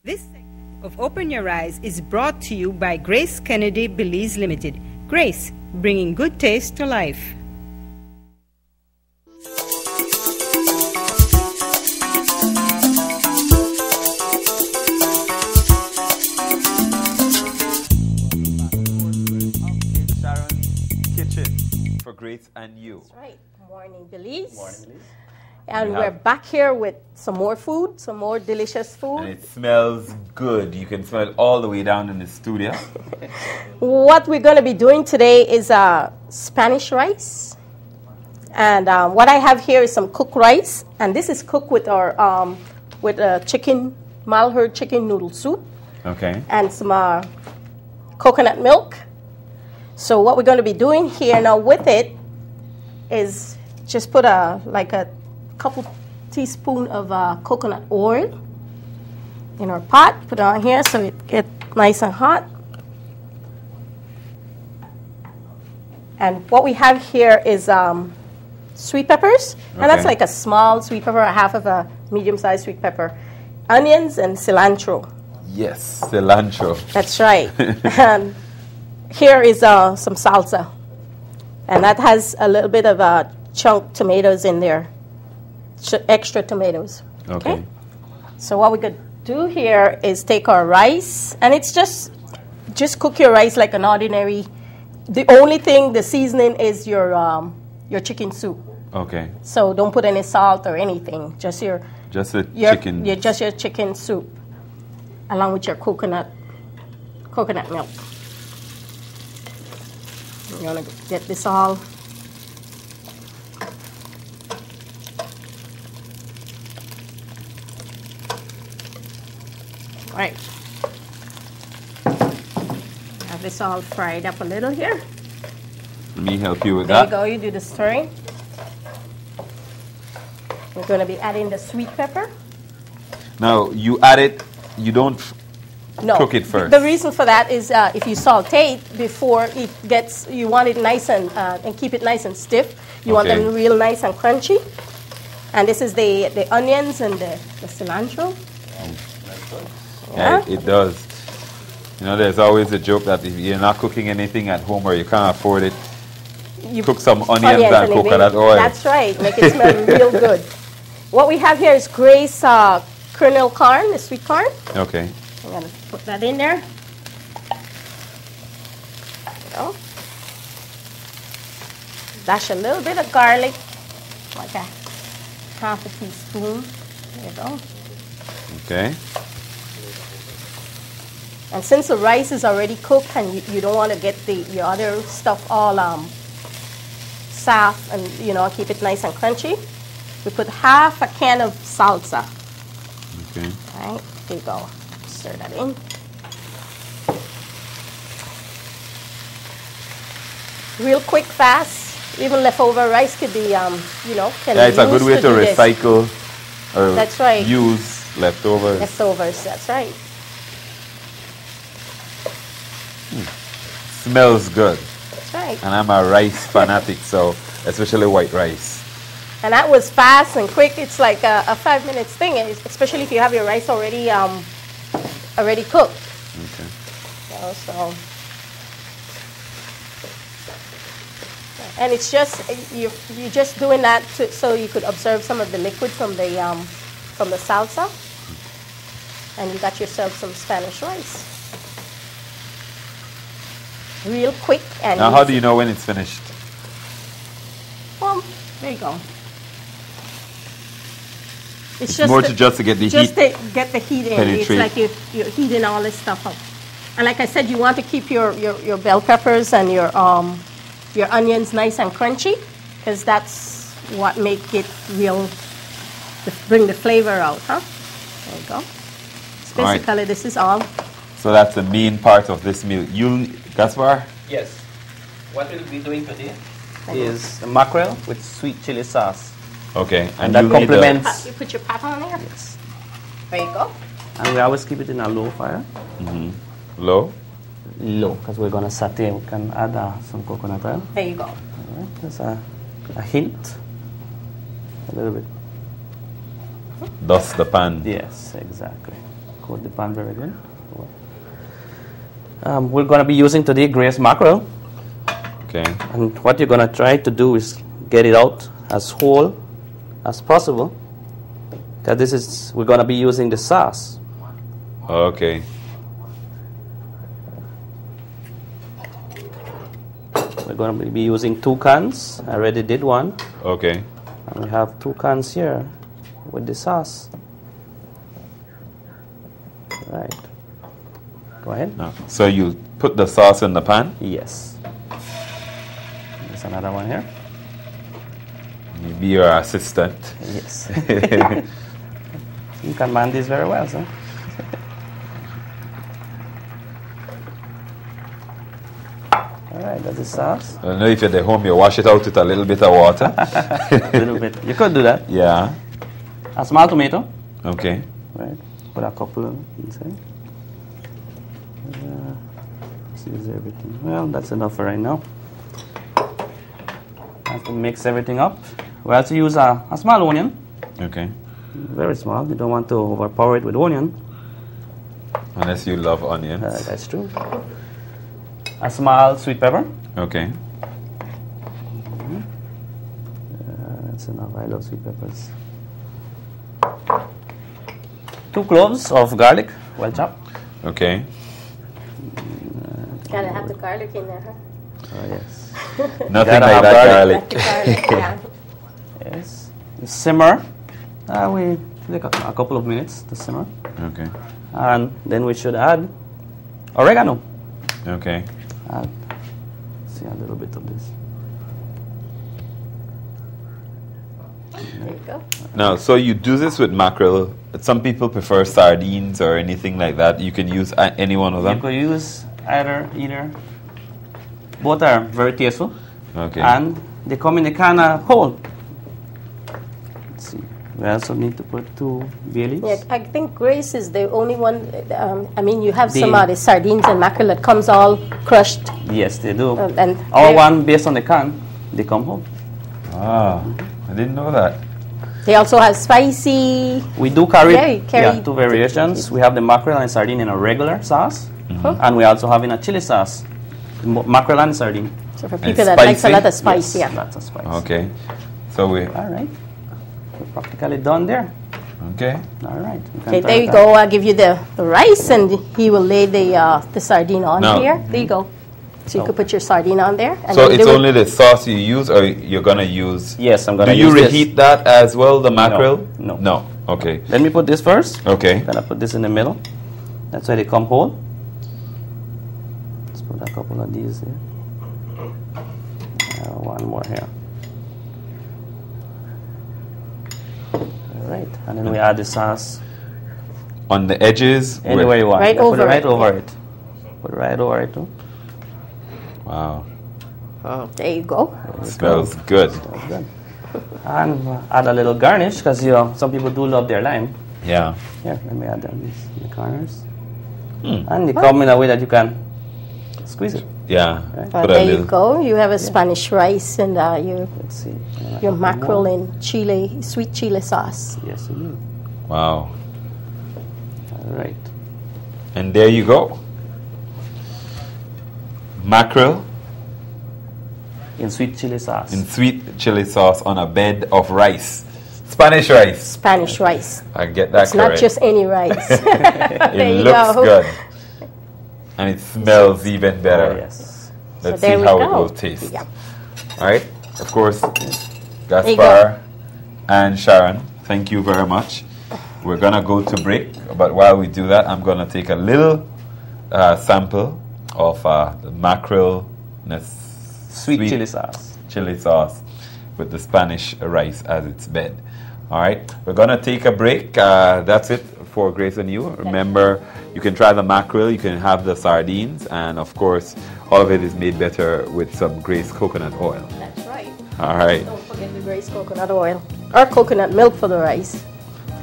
This segment of Open Your Eyes is brought to you by Grace Kennedy Belize Limited. Grace, bringing good taste to life. For Grace and you. That's right. Morning, Belize. Morning, Belize. And we're back here with some more food, some more delicious food. And it smells good. You can smell it all the way down in the studio. What we're going to be doing today is Spanish rice. And what I have here is some cooked rice. And this is cooked with our chicken, malheur chicken noodle soup. Okay. And some coconut milk. So what we're going to be doing here now with it is just put a couple teaspoon of coconut oil in our pot. Put it on here so it gets nice and hot. And what we have here is sweet peppers. Okay. And that's like a small sweet pepper, a half of a medium-sized sweet pepper. Onions and cilantro. Yes, cilantro. That's right. And here is some salsa. And that has a little bit of chunk tomatoes in there. Extra tomatoes. Okay. So what we could do here is take our rice, and it's just cook your rice like an ordinary. The only thing, the seasoning is your chicken soup. Okay. So don't put any salt or anything. Just your chicken soup, along with your coconut milk. You want to get this all. All right. Have this all fried up a little here. Let me help you with that. There you go. You do the stirring. We're going to be adding the sweet pepper. Now, you add it, you don't cook it first. The reason for that is if you saute before it gets, you want it nice and keep it nice and stiff. You want them real nice and crunchy. And this is the onions and the cilantro. Yeah, it does. You know, there's always a joke that if you're not cooking anything at home or you can't afford it, you cook some onions and coconut oil. That's right. Make it smell real good. What we have here is Grace kernel corn, the sweet corn. Okay. I'm going to put that in there. There you go. Dash a little bit of garlic, like a half a teaspoon. There you go. Okay. And since the rice is already cooked and you don't want to get your other stuff all soft and, keep it nice and crunchy, we put half a can of salsa. Okay. All right, there you go. Stir that in. Real quick, fast. Even leftover rice could be, it's a good way to recycle or that's right. Use leftovers. Leftovers, that's right. Smells good. That's right. And I'm a rice fanatic, so especially white rice. And that was fast and quick. It's like a 5 minutes thing, especially if you have your rice already cooked. Okay. And it's just you're just doing that so you could observe some of the liquid from the salsa, and you got yourself some Spanish rice. Real quick and now, how do you know when it's finished? Well, there you go. It's more to get the heat. Just to get the heat in. Penetrate. It's like you're heating all this stuff up. And like I said, you want to keep your bell peppers and your onions nice and crunchy, because that's what make it bring the flavor out, huh? There you go. Basically, this is all. So that's the main part of this meal. Gaspar? Yes. What we'll be doing today is mackerel with sweet chili sauce. Okay. And that complements. You put your pot on there? Yes. There you go. And we always keep it in a low fire. Mm-hmm. Low? Low, because we're going to saute. We can add some coconut oil. There you go. All right. Just a hint. A little bit. Dust the pan. Yes, exactly. Coat the pan very good. We're going to be using today Grace mackerel. Okay. And what you're going to try to do is get it out as whole as possible. Because we're going to be using the sauce. Okay. We're going to be using 2 cans. I already did one. Okay. And we have 2 cans here with the sauce. Right. Go ahead. No. So you put the sauce in the pan? Yes. There's another one here. You be your assistant. Yes. You can man this very well, sir. All right, that's the sauce. I don't know if you're at home, you wash it out with a little bit of water. A little bit. You could do that. Yeah. A small tomato. Okay. Right. Put a couple inside. Is everything. Well, that's enough for right now. Have to mix everything up. We also use a small onion. Okay. Very small. You don't want to overpower it with onion. Unless you love onions. That's true. A small sweet pepper. Okay. That's enough. I love sweet peppers. 2 cloves of garlic, well chopped. Okay. Gotta have the garlic in there, huh? Oh, yes. Nothing like that garlic. Like the garlic, yeah. Yes. Simmer. We take a couple of minutes to simmer. Okay. And then we should add oregano. Okay. See a little bit of this. There you go. Now, so you do this with mackerel. Some people prefer sardines or anything like that. You can use any one of You them. could use either. Both are very tasteful. Okay. And they come in a can of whole. Let's see. We also need to put 2 bay leaves. Yeah, I think Grace is the only one. I mean, you have some of the sardines and mackerel that comes all crushed. Yes, they do. And Our one based on the can, they come whole. Ah, I didn't know that. they also have spicy. We do carry, carry 2 variations. We have the mackerel and sardine in a regular sauce, and we also have in a chili sauce, mackerel and sardine. So for people that like a lot of spice, Yes, yeah. lots of spice. Okay. So we. All right. We're practically done there. Okay. All right. Okay, there you go. I'll give you the rice, and he will lay the sardine on Now- here. There you go. So you could put your sardine on there. And So then it's do it- only the sauce you use, or you're gonna use? Yes, I'm gonna Do you use this. reheat that as well, the mackerel? No. No. Okay. Let me put this first. Okay. Then I put this in the middle. That's why they come whole. Let's put a couple of these here. One more here. All right, and then we add the sauce On the edges. anywhere you want. Right Yeah, put over it right it. over it. Put it right over it too. Wow. There you go. Smells good. That's good. And add a little garnish because some people do love their lime. Yeah. Here, let me add them in the corners. And they come in a way that you can squeeze it. Yeah. Put a There you little. go. You have a Spanish rice and Let's see. your mackerel in chili, sweet chili sauce. Yes, you do. Wow. All right. And there you go. Mackerel In sweet chili sauce. in sweet chili sauce on a bed of rice. Spanish rice. Spanish rice. I get that It's correct. not just any rice. There It you looks go. good. And it smells even better. Oh, yes. Let's there see we how go. it will taste. Yeah. All right. Of course, you Gaspar and Sharon, thank you very much. We're going to go to break. But while we do that, I'm going to take a little sample of the mackerel Sweet chili sauce. chili sauce with the Spanish rice as its bed. All right, we're gonna take a break. That's it for Grace and you. Remember, you can try the mackerel, you can have the sardines, and of course, all of it is made better with some Grace coconut oil. That's right. All right, Don't forget the Grace coconut oil or coconut milk for the rice.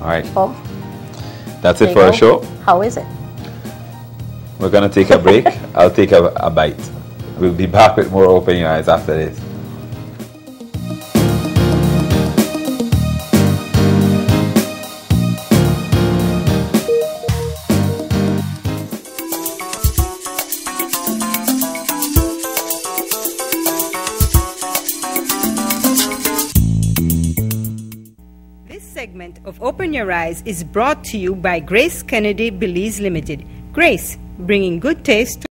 all right. Oh, That's there it you for our go. show. How is it? We're gonna take a break. I'll take a bite. We'll be back with more Open Your Eyes after this. segment of Open Your Eyes is brought to you by Grace Kennedy Belize Limited. Grace, bringing good taste to